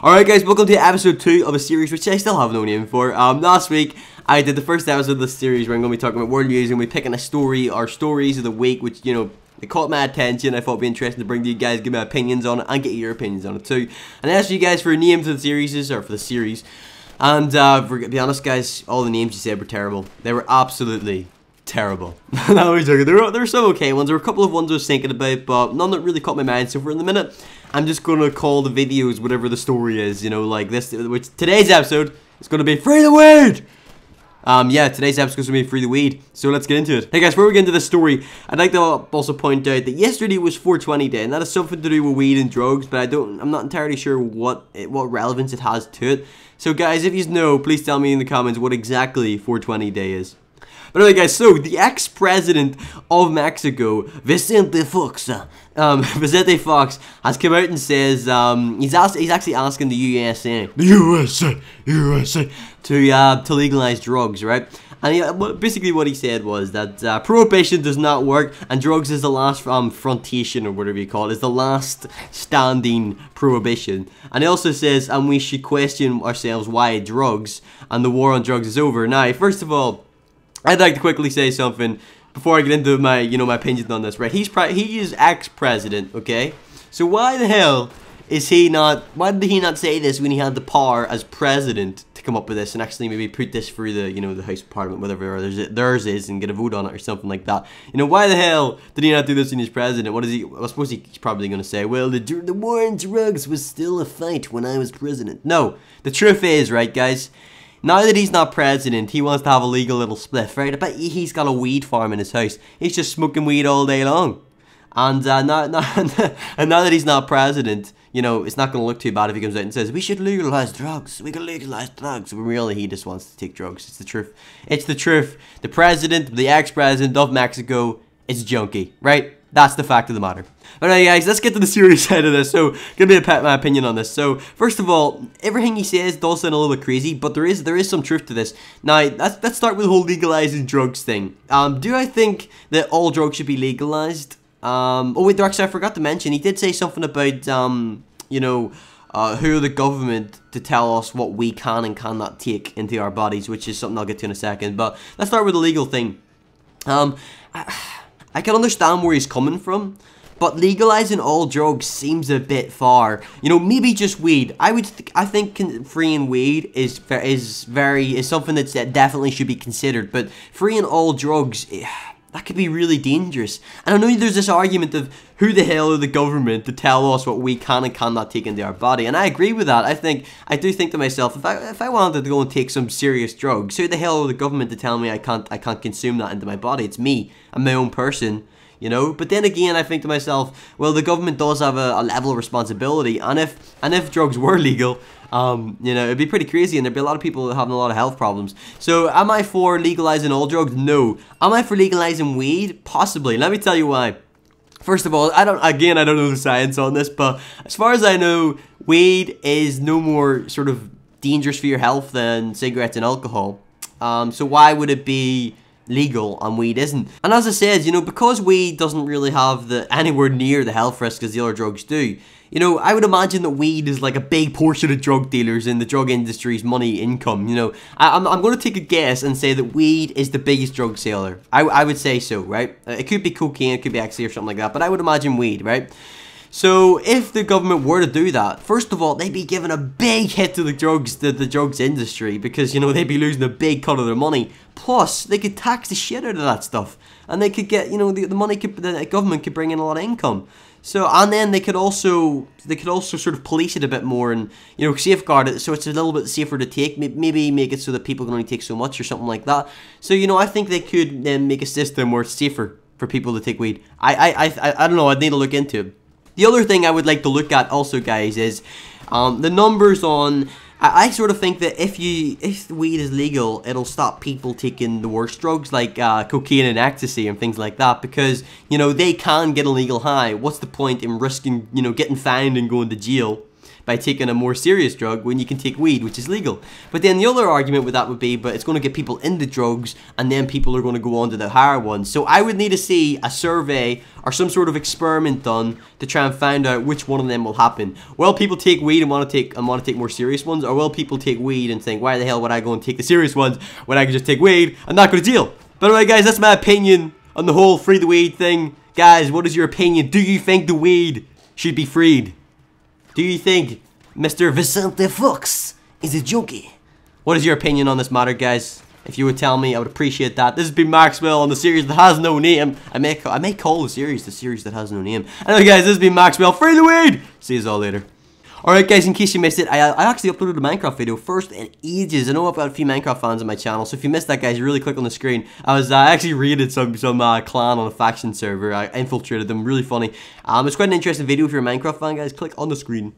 Alright guys, welcome to episode 2 of a series which I still have no name for. Last week, I did the first episode of this series where I'm going to be talking about world news and we're picking a story, or stories of the week, which, you know, it caught my attention. I thought it'd be interesting to bring to you guys, give my opinions on it, and get your opinions on it too. And I asked you guys for names of the series, or for the series. And, to be honest guys, all the names you said were terrible. They were absolutely terrible. No, I'm joking. There were some okay ones. There were a couple of ones I was thinking about, but none that really caught my mind. So for in the minute, I'm just gonna call the videos whatever the story is. You know, like this. Which today's episode is gonna be Free the Weed. Yeah, today's episode is gonna be Free the Weed. So let's get into it. Hey guys, before we get into the story, I'd like to also point out that yesterday was 420 day, and that has something to do with weed and drugs. But I'm not entirely sure what relevance it has to it. So guys, if you know, please tell me in the comments what exactly 420 day is. But anyway guys, so the ex-president of Mexico, Vicente Fox, has come out and says he's actually asking the USA to legalize drugs, right? And basically what he said was that prohibition does not work, and drugs is the last frontation, or whatever you call it, is the last standing prohibition. And he also says, and we should question ourselves why drugs, and the war on drugs is over. Now, first of all, I'd like to quickly say something before I get into my, my opinions on this, right? He is ex-president, okay? So why the hell is he not, why did he not say this when he had the power as president to come up with this and actually maybe put this through the, the House of Parliament, whatever theirs is, and get a vote on it or something like that? Why the hell did he not do this when he's president? What is he, I suppose he's probably going to say, well, the war on drugs was still a fight when I was president. No, the truth is, right, guys? Now that he's not president, he wants to have a legal little spliff, right? I bet he's got a weed farm in his house. He's just smoking weed all day long. And now that he's not president, it's not going to look too bad if he comes out and says, we should legalize drugs. We can legalize drugs. But really, he just wants to take drugs. It's the truth. It's the truth. The president, the ex-president of Mexico, is a junkie, right? That's the fact of the matter. Alright guys, let's get to the serious side of this. So, give me my opinion on this. So, first of all, everything he says does sound a little bit crazy, but there is some truth to this. Now, let's start with the whole legalizing drugs thing. Do I think that all drugs should be legalized? Oh wait, actually I forgot to mention, he did say something about, who are the government to tell us what we can and cannot take into our bodies, which is something I'll get to in a second. But let's start with the legal thing. I can understand where he's coming from, but legalizing all drugs seems a bit far. Maybe just weed. I think freeing weed is something that definitely should be considered. But freeing all drugs, that could be really dangerous. And I know there's this argument of who the hell are the government to tell us what we can and cannot take into our body, and I agree with that. I do think to myself, if I wanted to go and take some serious drugs, who the hell are the government to tell me I can't consume that into my body? It's me. I'm my own person. But then again, I think to myself, well, the government does have a level of responsibility, and if drugs were legal, it'd be pretty crazy, and there'd be a lot of people having a lot of health problems. So, am I for legalizing all drugs? No. Am I for legalizing weed? Possibly. Let me tell you why. First of all, I don't know the science on this, but as far as I know, weed is no more sort of dangerous for your health than cigarettes and alcohol. So why would it be legal and weed isn't? And as I said, because weed doesn't really have anywhere near the health risks as the other drugs do, I would imagine that weed is like a big portion of drug dealers in the drug industry's money income. I'm going to take a guess and say that weed is the biggest drug seller. I would say so, right? It could be cocaine, it could be ecstasy or something like that, but I would imagine weed, right? So if the government were to do that, first of all, they'd be giving a big hit to the drugs industry, because they'd be losing a big cut of their money. Plus, they could tax the shit out of that stuff, and they could get the government could bring in a lot of income. So, and then they could also sort of police it a bit more and, safeguard it so it's a little bit safer to take. Maybe make it so that people can only take so much or something like that. So, I think they could then make a system where it's safer for people to take weed. I don't know, I'd need to look into it. The other thing I would like to look at also, guys, is the numbers on... I sort of think that if weed is legal, it'll stop people taking the worst drugs like cocaine and ecstasy and things like that, because they can get a legal high. What's the point in risking getting fined and going to jail by taking a more serious drug when you can take weed, which is legal. But then the other argument with that would be, but it's going to get people into drugs, and then people are going to go on to the higher ones. So I would need to see a survey or some sort of experiment done to try and find out which one of them will happen. Will people take weed and want to take more serious ones, or will people take weed and think, why the hell would I go and take the serious ones when I can just take weed and not go to jail? But anyway, guys, that's my opinion on the whole free the weed thing. Guys, what is your opinion? Do you think the weed should be freed? Do you think Mr. Vicente Fox is a junkie? What is your opinion on this matter, guys? If you would tell me, I would appreciate that. This has been Maxwell on the series that has no name. I may call the series that has no name. Anyway, guys, this has been Maxwell. Free the weed! See you all later. Alright, guys, in case you missed it, I actually uploaded a Minecraft video first in ages. I know I've got a few Minecraft fans on my channel, so if you missed that, guys, really click on the screen. I actually raided some clan on a faction server. I infiltrated them, really funny. It's quite an interesting video if you're a Minecraft fan, guys. Click on the screen.